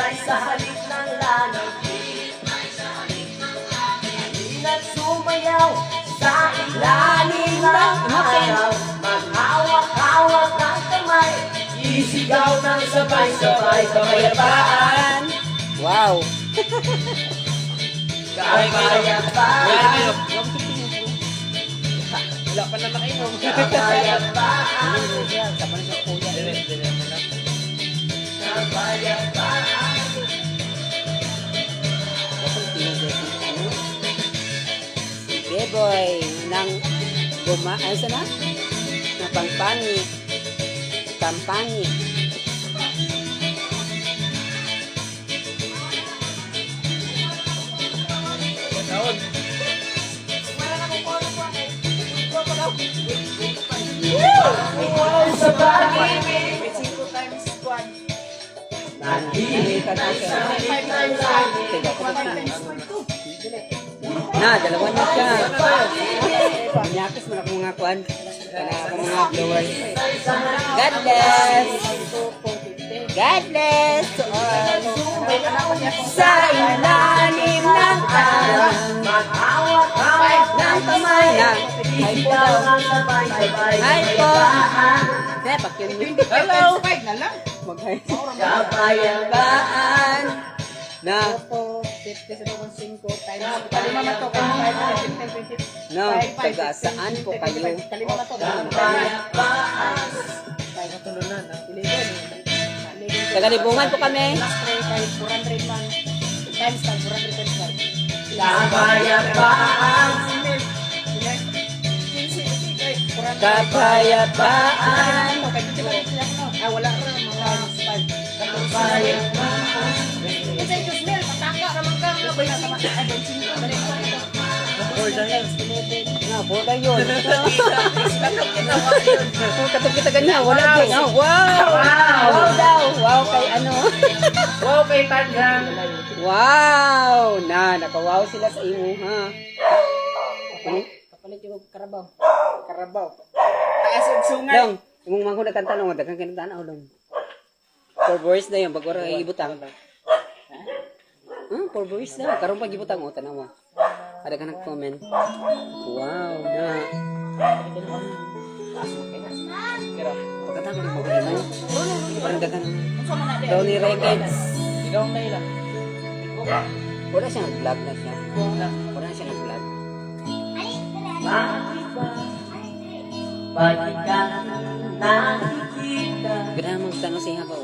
Hinihintay sa halik ng langit, at sumayaw sa ilalim ng araw. Maghawak-hawak ng kamay, isigaw ng sabay-sabay kapayapaan. Wow! Kapayapaan, Wala pa na nakainom. kapayapaan, kapayapaan. Sige boy, nang ano sa na? Napangpangi. Kampangi. Sa pag-ibig, Nandito na siya. Tiga ko na. Na, dalawa na siya. Nyakis mo na kung mga kwan. Mga blowers. God bless. God bless to all. Sa ilalim ng araw, maghawak-hawak ng kamay ng hi po daw. Hi po. Pak yun yun. Hello. Mag-hi. Kapayapaan na no, taga-saan po kayo? Taga-libungan po kami. Kapayapaan, kapayapaan, Bola yun. Katong kita ganyan, wala din. Wow! Wow daw. Wow kay ano? wow kay Tangang. Wow! Nakawaw sila sa imo, ha? Kapalit yung karabaw. Taas yung sungay. Dong, imong mangko na kanta nung daghang kinatanaw dong. 4 boys na yun, pag wala ibutang. Hmm, 4 boys na. Karon pag ibutang o tanawa. Ada ka nag-comment. Wow, na. Pagkatapos mo ba mo? Parang dagan. Downy Records. Wala siya nag-vlog na siya. Wala siya nag-vlog. Bakit ka nakikita? Ganda mong tanong siya ba?